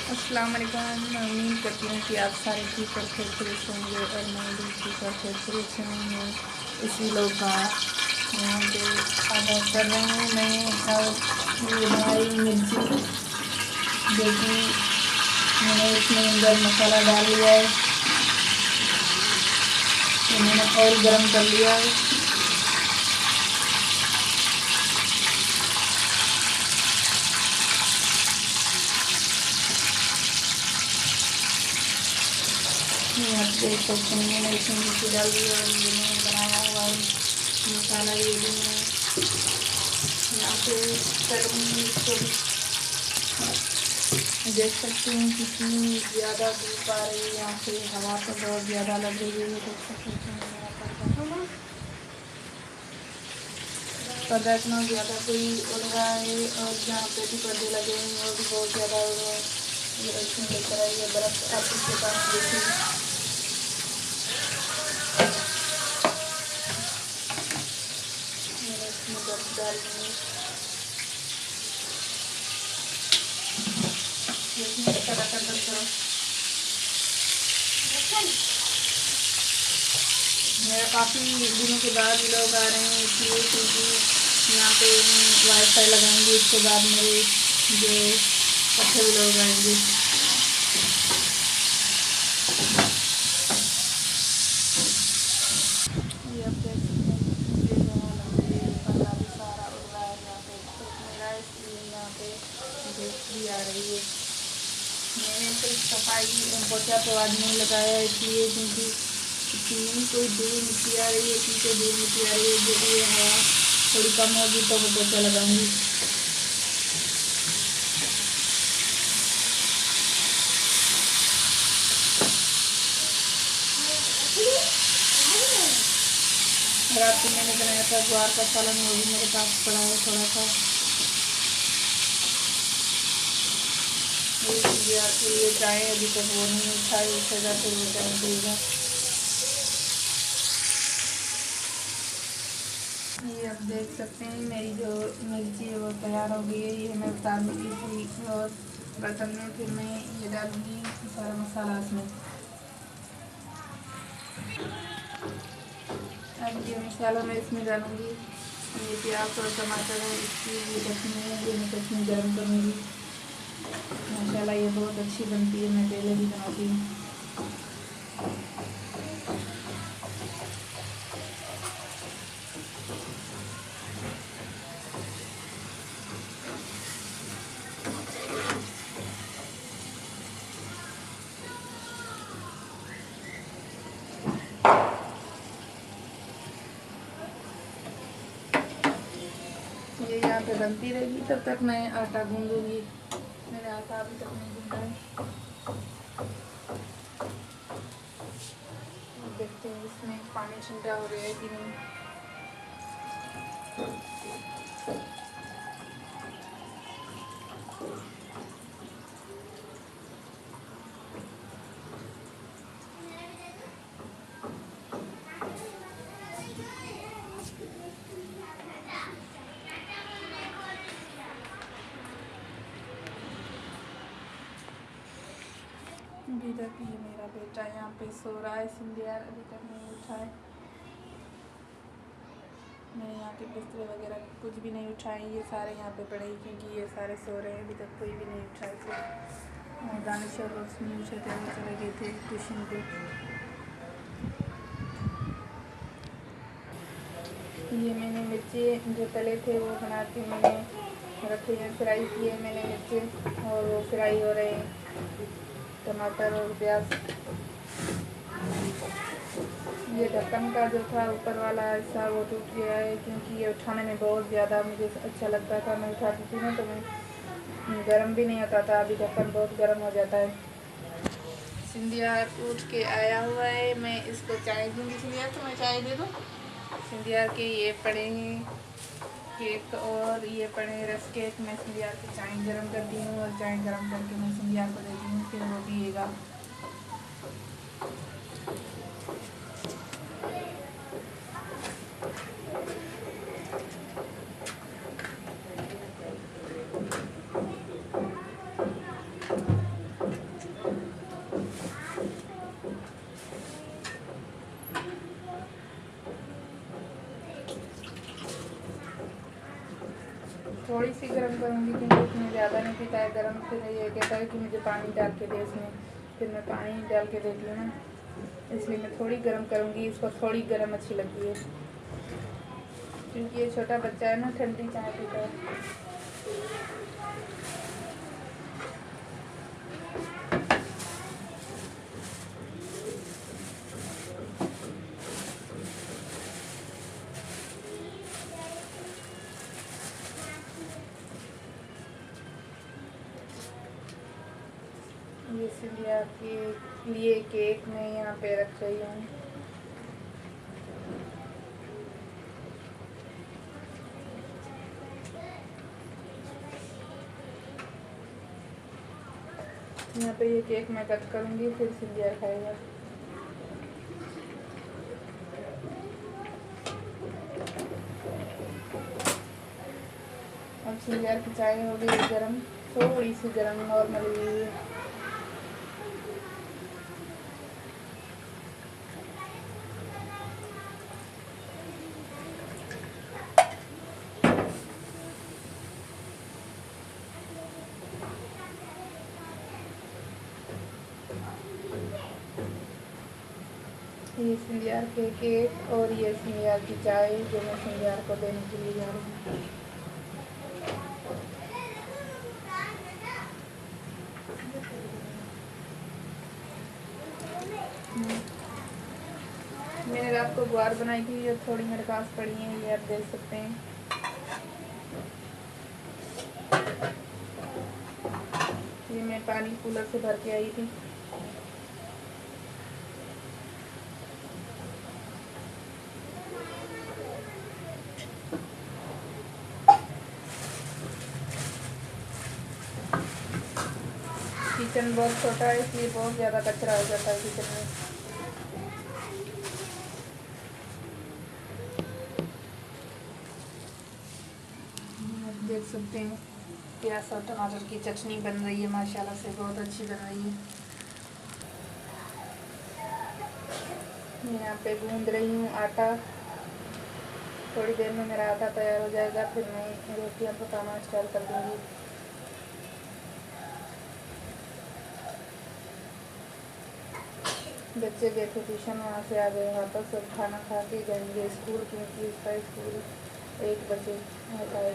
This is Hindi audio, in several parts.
अस्सलाम वालेकुम। मैं उम्मीद करती हूँ कि आप सारे ठीक और खैरियत होंगे और मैं भी ठीक और खैरियत से हूँ। इसी लोग का यहाँ पे आधा कर रही हूँ मैं। और ये हमारी मिर्ची जो कि मैंने इसमें अंदर मसाला डाल लिया है, तो मैंने ऑयल गरम कर लिया है। आप देख सकते हैं मैंने इसमें मिर्ची डाल दी और ये मैंने बनाया हुआ है मसाला, ये भी मैं यहाँ पे करूँगी इसको। देख सकते हैं कितनी ज़्यादा धूप आ रही है, यहाँ पे हवा तो बहुत ज़्यादा लग रही है। देख सकते हैं मेरा पर्दा इतना ज़्यादा कोई उड़ रहा है और यहाँ पे भी पर्दे लगे हुए हैं और भी बहुत ज़्यादा उड़ रहा है। ये इसमें लेकर आई है बर्फ़, आप इसके पास देखिए। मैंने इसमें बर्फ़ डाल दी, इसमें टमाटर बंद करो। मेरा काफ़ी दिनों के बाद लोग आ रहे हैं इसलिए, क्योंकि यहाँ पे वाईफाई लगाएंगे, इसके बाद मेरे जो अच्छे लोग आएंगे। ये अब देख सकते हैं कितनी तेज़ हवा लग रही है, पर्दा भी सारा उड़ रहा है यहाँ पे, तो मेरा इसलिए यहाँ पे धूप भी आ रही है। मैंने सिर्फ सफाई पोछा तो आज नहीं लगाया इसलिए, क्योंकि इतनी कोई दूर मिट्टी आ रही है, इतनी कोई दूर मिट्टी आ रही है, जब ये हवा थोड़ी कम होगी तो मैं पोछा लगाऊंगी। रात को मैंने बनाया था ज्वार का सालन, वो भी मेरे पास पड़ा है थोड़ा सा। ये चाय अभी तक वो नहीं उठाई, उठेगा फिर वो चाय पिएगा। ये आप देख सकते हैं मेरी जो मिर्ची है वो तैयार हो गई है। ये मैं उतार दूँगी थी और बर्तन में, फिर मैं ये डालूँगी सारा मसाला इसमें। अब ये मसाला मैं इसमें डालूँगी, ये प्याज और टमाटर है, इसकी ये चटनी है, ये मैं चटनी गर्म करूँगी। माशाल्लाह ये बहुत अच्छी बनती है, मैं पहले भी बनाती हूँ। ये यहाँ पे बनती रहेगी, तब तक मैं आटा गूँधूँगी। मैंने आटा अभी तक नहीं गूँधा है। देखते हैं इसमें पानी ठंडा हो गया है कि नहीं। अभी तक ये मेरा बेटा यहाँ पे सो रहा है, सिंधियार अभी तक नहीं उठा है। मैंने यहाँ के बिस्तर वगैरह कुछ भी नहीं उठाए, ये सारे यहाँ पे पड़े हैं, क्योंकि ये सारे सो रहे हैं, अभी तक कोई भी नहीं उठा है। और दानिश और रोशनी उठे थे, वो चले गए थे ट्यूशन पे। ये मैंने मिर्ची जो तले थे वो बना के मैंने रखे हैं, फ्राई किए मैंने मिर्ची, और वो फ्राई हो रहे हैं टमाटर और प्याज। ये ढक्कन का जो था ऊपर वाला हिस्सा वो टूट गया है, क्योंकि ये उठाने में बहुत ज़्यादा मुझे अच्छा लगता था। मैं उठाती थी ना तो मैं गर्म भी नहीं होता था, अभी ढक्कन बहुत गर्म हो जाता है। सिंधियार उठ के आया हुआ है, मैं इसको चाय दूँगी। सिंधियार तो मैं चाय दे दूँ। सिंधियार के ये पड़े हैं केक और ये पड़े रस केक। मैं सिंधियार की चाय गर्म करती हूँ और चाय गर्म करके मैं सिंधियार को देती हूँ, फिर वो पिएगा। करूँगी क्योंकि उसमें ज़्यादा नहीं पीता है गर्म। फिर ये कहता है कि मुझे पानी डाल के दे उसमें, फिर मैं पानी डाल के देती हूँ ना, इसलिए मैं थोड़ी गर्म करूँगी। इसको थोड़ी गर्म अच्छी लगती है क्योंकि ये छोटा बच्चा है ना, ठंडी चाय पीता है। ये सिंधिया के लिए केक मैं यहाँ पे रख रही हूँ। यहाँ पे ये केक मैं कट करूँगी, फिर सिंधिया खाएगा। अब सिंधिया की चाय हो गई गर्म, थोड़ी सी गर्म, नॉर्मल हुई है। ये सिंधियार के केक और ये सिंधियार की चाय जो मैं सिंधियार को देने के लिए जा रही हूँ। मैंने रात को गुआर बनाई थी, ये थोड़ी मेरे पास पड़ी है, ये आप देख सकते हैं। ये मैं पानी कूलर से भर के आई थी। किचन बहुत छोटा है इसलिए बहुत ज़्यादा कचरा हो जाता है किचन में। देख सकते हैं प्याज और टमाटर की चटनी बन रही है, माशाल्लाह से बहुत अच्छी बन रही है। मैं यहाँ पे गूंद रही हूँ आटा। थोड़ी देर में मेरा आटा तैयार हो जाएगा, फिर मैं रोटियाँ पकाना स्टार्ट कर दूँगी। बच्चे गए थे ट्यूशन, वहाँ से आ गए वापस, सब खाना खा के जाएंगे स्कूल, क्योंकि उसका स्कूल 1 बजे होता है।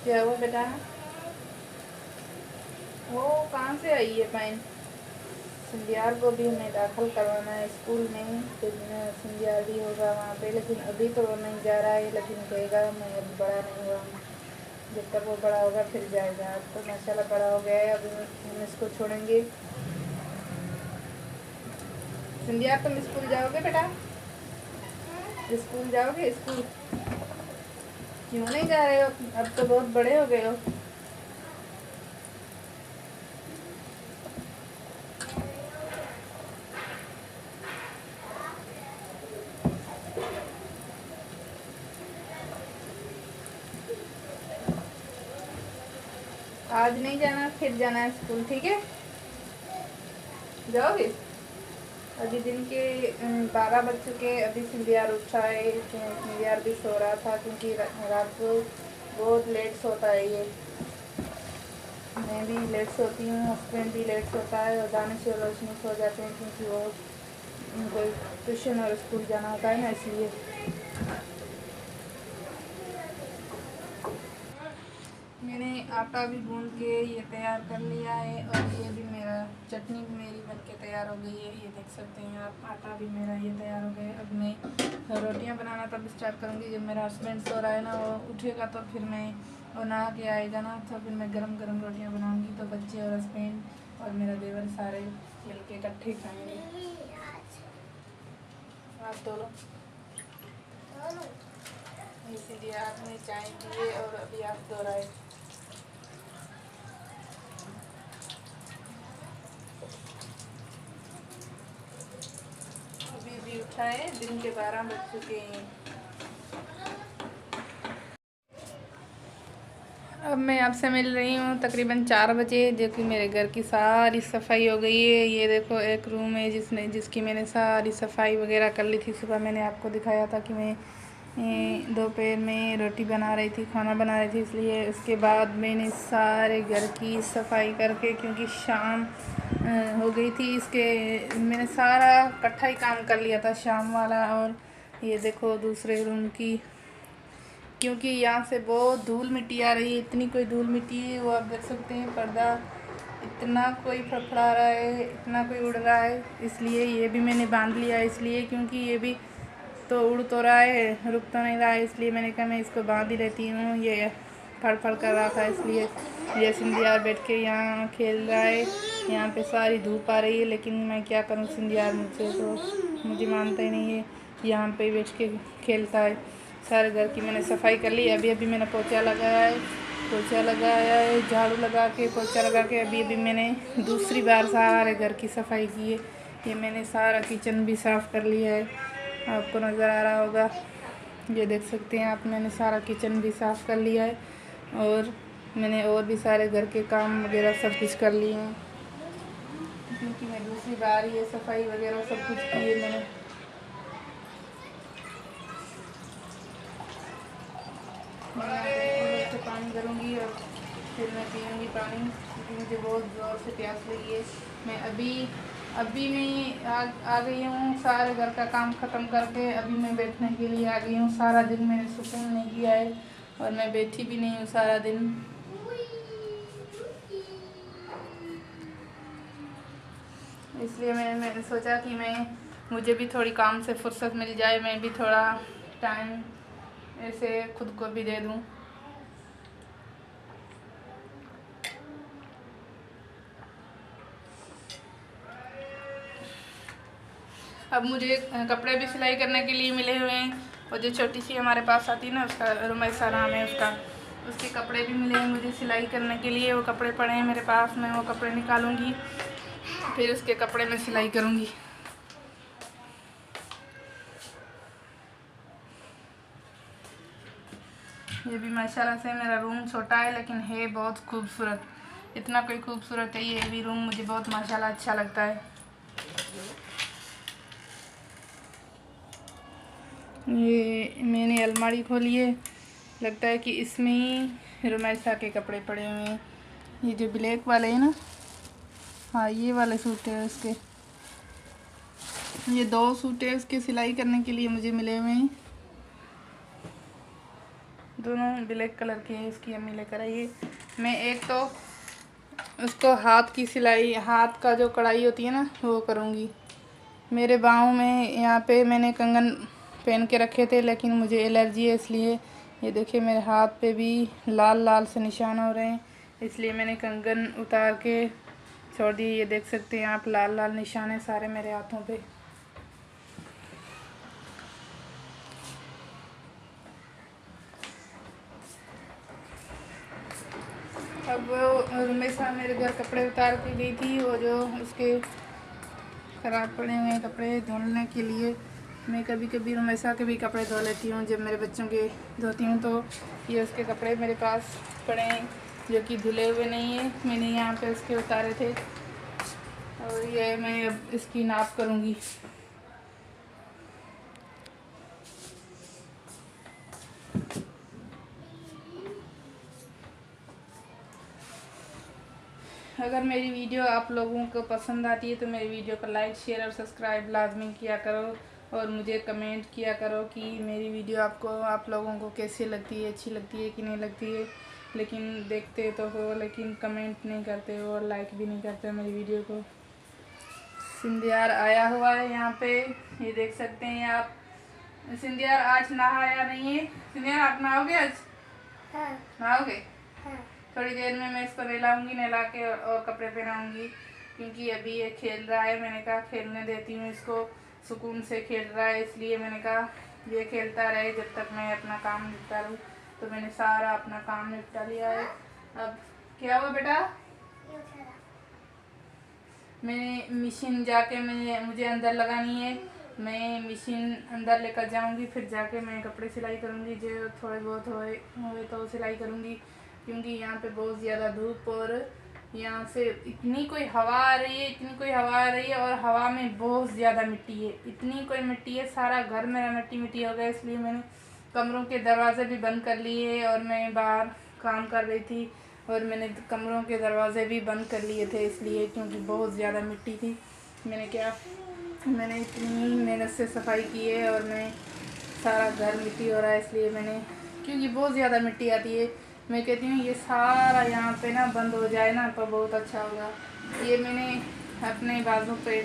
क्या हुआ बेटा? वो कहाँ से आई है पैन? सिंधियार को भी हमें दाखिल करवाना है स्कूल में, फिर सिंधियार भी होगा वहाँ पे, लेकिन अभी तो वो नहीं जा रहा है, लेकिन कहेगा मैं अभी बड़ा नहीं हुआ, जब तक वो बड़ा होगा फिर जाएगा। अब तो माशाल्लाह बड़ा हो गया है, अभी हम इसको छोड़ेंगे। सिंधियार तुम स्कूल जाओगे बेटा? स्कूल जाओगे? स्कूल क्यों नहीं जा रहे हो? अब तो बहुत बड़े हो गए हो। आज नहीं जाना, फिर जाना है स्कूल, ठीक है? जाओगे? अभी दिन के 12 बज चुके, अभी सिंधियार उठा है। सिंधियार भी सो रहा था क्योंकि रात को बहुत लेट सोता है ये। मैं भी लेट सोती हूँ, हस्बैंड भी लेट सोता है, और दानिश और रोशनी सो जाते हैं क्योंकि वो उनको ट्यूशन और स्कूल जाना होता है ना, इसलिए। मैंने आटा भी गूंद के ये तैयार कर लिया है, और ये भी मेरा चटनी भी मेरी बन के तैयार हो गई है, ये देख सकते हैं आप। आटा भी मेरा ये तैयार हो गया है। अब मैं रोटियां बनाना तब स्टार्ट करूँगी जब मेरा हस्बैंड सो रहा है ना, वो उठेगा तो फिर मैं, वो नहा के आएगा ना, तो फिर मैं गरम गरम रोटियाँ बनाऊँगी, तो बच्चे और हस्बैंड और मेरा देवर सारे मिल के इकट्ठे खाएँगे। आप दोनों इसीलिए आपने चाय पिए और अभी आप दोहराए। अभी भी उठा है, दिन के 12 बज चुके हैं। अब मैं आपसे मिल रही हूँ तकरीबन 4 बजे, जो कि मेरे घर की सारी सफाई हो गई है। ये देखो एक रूम है जिसकी मैंने सारी सफाई वगैरह कर ली थी। सुबह मैंने आपको दिखाया था कि मैं दोपहर में रोटी बना रही थी, खाना बना रही थी, इसलिए उसके बाद मैंने सारे घर की सफाई करके, क्योंकि शाम हो गई थी, इसके मैंने सारा इकट्ठा ही काम कर लिया था शाम वाला। और ये देखो दूसरे रूम की, क्योंकि यहाँ से बहुत धूल मिट्टी आ रही है, इतनी कोई धूल मिट्टी है, वो आप देख सकते हैं पर्दा इतना कोई फड़फड़ा रहा है, इतना कोई उड़ रहा है, इसलिए ये भी मैंने बांध लिया। इसलिए क्योंकि ये भी तो उड़ तो रहा है, रुक तो नहीं रहा है, इसलिए मैंने कहा मैं इसको बांध ही लेती हूँ। ये फड़ कर रहा था, इसलिए ये सिंधियार बैठ के यहाँ खेल रहा है। यहाँ पे सारी धूप आ रही है, लेकिन मैं क्या करूँ, सिंधियार मुझे मानता ही नहीं है, यहाँ पे बैठ के खेलता है। सारे घर की मैंने सफाई कर ली, अभी अभी मैंने पोछा लगाया है, झाड़ू लगा के पोछा लगा के अभी मैंने दूसरी बार सारे घर की सफाई की है। ये मैंने सारा किचन भी साफ़ कर लिया है, आपको नज़र आ रहा होगा, ये देख सकते हैं आप, मैंने सारा किचन भी साफ़ कर लिया है। और मैंने और भी सारे घर के काम वगैरह सब कुछ कर लिए हैं, क्योंकि मैं दूसरी बार ये सफाई वगैरह सब कुछ की है मैंने। मैं पानी करूँगी और फिर मैं पीऊँगी पानी, क्योंकि मुझे बहुत ज़ोर से प्यास लगी है। मैं अभी मैं आ गई हूँ, सारे घर का काम ख़त्म करके अभी मैं बैठने के लिए आ गई हूँ। सारा दिन मैंने सुकून नहीं किया है और मैं बैठी भी नहीं हूँ सारा दिन, इसलिए मैंने सोचा कि मुझे भी थोड़ी काम से फुर्सत मिल जाए, मैं भी थोड़ा टाइम ऐसे खुद को भी दे दूँ। अब मुझे कपड़े भी सिलाई करने के लिए मिले हुए हैं, और जो छोटी सी हमारे पास आती है ना, उसका रुमैसा नाम है उसके कपड़े भी मिले हैं मुझे सिलाई करने के लिए। वो कपड़े पड़े हैं मेरे पास, मैं वो कपड़े निकालूंगी, फिर उसके कपड़े में सिलाई करूंगी। ये भी माशाल्लाह से मेरा रूम छोटा है, लेकिन है बहुत खूबसूरत, इतना कोई खूबसूरत है ये भी रूम, मुझे बहुत माशाल्लाह अच्छा लगता है। ये मैंने अलमारी खोली है, लगता है कि इसमें ही रुमैसा के कपड़े पड़े हुए हैं। ये जो ब्लैक वाले हैं ना, हाँ ये वाले सूट है उसके, ये 2 सूट है उसके सिलाई करने के लिए मुझे मिले हुए हैं, दोनों ब्लैक कलर के हैं। इसकी अम्मी लेकर आई है। मैं एक तो उसको हाथ की सिलाई, हाथ का जो कढ़ाई होती है ना, वो करूँगी। मेरे बाहों में यहाँ पे मैंने कंगन पहन के रखे थे, लेकिन मुझे एलर्जी है, इसलिए ये देखिए मेरे हाथ पे भी लाल लाल से निशान हो रहे हैं, इसलिए मैंने कंगन उतार के छोड़ दिए। ये देख सकते हैं आप, लाल लाल निशान है सारे मेरे हाथों पे। अब वो रुमैसा मेरे घर कपड़े उतार के गई थी, वो जो उसके ख़राब पड़े हुए कपड़े धुलने के लिए। मैं कभी कभी रुमैसा के भी कपड़े धो लेती हूँ, जब मेरे बच्चों के धोती हूँ तो ये उसके कपड़े मेरे पास पड़े हैं जो कि धुले हुए नहीं हैं, मैंने यहाँ पे उसके उतारे थे, और ये मैं अब इसकी नाप करूँगी। अगर मेरी वीडियो आप लोगों को पसंद आती है तो मेरी वीडियो को लाइक, शेयर और सब्सक्राइब लाजमी किया करो, और मुझे कमेंट किया करो कि मेरी वीडियो आप लोगों को कैसी लगती है, अच्छी लगती है कि नहीं लगती है। लेकिन देखते तो हो, लेकिन कमेंट नहीं करते हो और लाइक भी नहीं करते हो मेरी वीडियो को। सिंधियार आया हुआ है यहाँ पे, ये देख सकते हैं आप। सिंधियार आज नहाया नहीं है। सिंधियार आप नहाओगे आज? हाँ। नहाओगे? हाँ। थोड़ी देर में मैं इसको नहलाऊंगी, नहला के और कपड़े पहनाऊंगी, क्योंकि अभी ये खेल रहा है। मैंने कहा खेलने देती हूँ इसको, सुकून से खेल रहा है, इसलिए मैंने कहा ये खेलता रहे जब तक मैं अपना काम निपटा लूँ। तो मैंने सारा अपना काम निपटा लिया है। अब क्या हुआ बेटा? मैंने मशीन जाके मुझे अंदर लगानी है, मैं मशीन अंदर लेकर जाऊंगी, फिर जाके मैं कपड़े सिलाई करूंगी, जो थोड़े बहुत होए तो सिलाई करूंगी, क्योंकि यहाँ पे बहुत ज़्यादा धूप और यहाँ से इतनी कोई हवा आ रही है, और हवा में बहुत ज़्यादा मिट्टी है, इतनी कोई मिट्टी है, सारा घर मेरा मिट्टी मिट्टी हो गया। इसलिए मैंने कमरों के दरवाजे भी बंद कर लिए और मैं बाहर काम कर रही थी और मैंने कमरों के दरवाजे भी बंद कर लिए थे इसलिए क्योंकि बहुत ज़्यादा मिट्टी थी। मैंने इतनी मेहनत से सफाई की है और मैं सारा घर मिट्टी हो रहा है इसलिए मैंने, क्योंकि बहुत ज़्यादा मिट्टी आती है, मैं कहती हूँ ये सारा यहाँ पे ना बंद हो जाए ना तो बहुत अच्छा होगा। ये मैंने अपने बाजू पे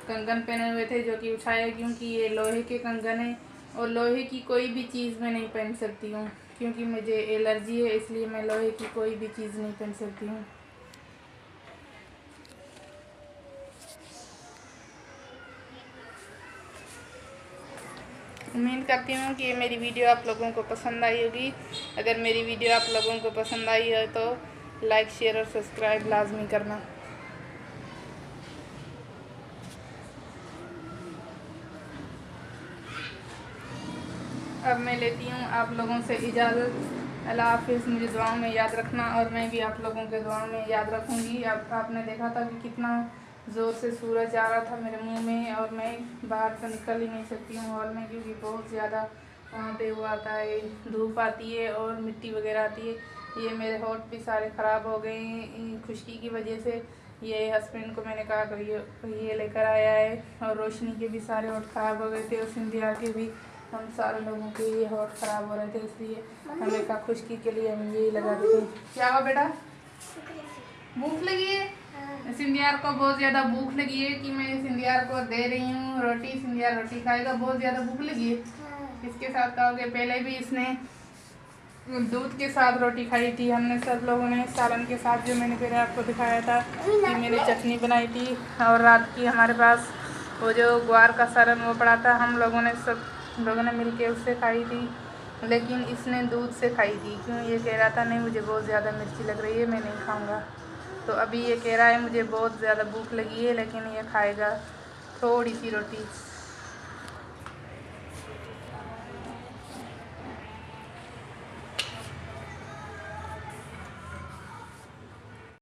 कंगन पहने हुए थे जो कि उठाए क्योंकि ये लोहे के कंगन है और लोहे की कोई भी चीज़ मैं नहीं पहन सकती हूँ क्योंकि मुझे एलर्जी है, इसलिए मैं लोहे की कोई भी चीज़ नहीं पहन सकती हूँ। उम्मीद करती हूँ कि मेरी वीडियो आप लोगों को पसंद आई होगी। अगर मेरी वीडियो आप लोगों को पसंद आई है तो लाइक शेयर और सब्सक्राइब लाजमी करना। अब मैं लेती हूँ आप लोगों से इजाज़त। अल्लाह हाफिज़। मुझे दुआओं में याद रखना और मैं भी आप लोगों के दुआओं में याद रखूँगी। आपने देखा था कि कितना ज़ोर से सूरज आ रहा था मेरे मुंह में और मैं बाहर तो निकल ही नहीं सकती हूँ हॉल में क्योंकि बहुत ज़्यादा वहाँ पे वो आता है, धूप आती है और मिट्टी वगैरह आती है। ये मेरे होठ भी सारे ख़राब हो गए हैं खुश्की की वजह से। ये हस्बैंड को मैंने कहा कि ये लेकर आया है और रोशनी के भी सारे होठ ख़राब हो गए थे और सिंधिया के भी, हम सारे लोगों के ये होठ ख़राब हो रहे थे इसलिए हमें कहा खुश्की के लिए हम यही लगा देते। क्या हुआ बेटा, भूख लगी है? सिंधियार को बहुत ज़्यादा भूख लगी है कि मैं सिंधियार को दे रही हूँ रोटी। सिंधियार रोटी खाएगा, बहुत ज़्यादा भूख लगी है। इसके साथ खाओगे? पहले भी इसने दूध के साथ रोटी खाई थी हमने सब लोगों ने, सालन के साथ, जो मैंने पहले आपको दिखाया था कि मैंने चटनी बनाई थी। और रात की हमारे पास वो जो ग्वार का सालन वो पड़ा था, हम लोगों ने सब लोगों ने मिल के उससे खाई थी, लेकिन इसने दूध से खाई थी। क्यों? ये कह रहा था नहीं मुझे बहुत ज़्यादा मिर्ची लग रही है, मैं नहीं खाऊंगा। तो अभी ये कह रहा है मुझे बहुत ज़्यादा भूख लगी है, लेकिन ये खाएगा थोड़ी सी रोटी।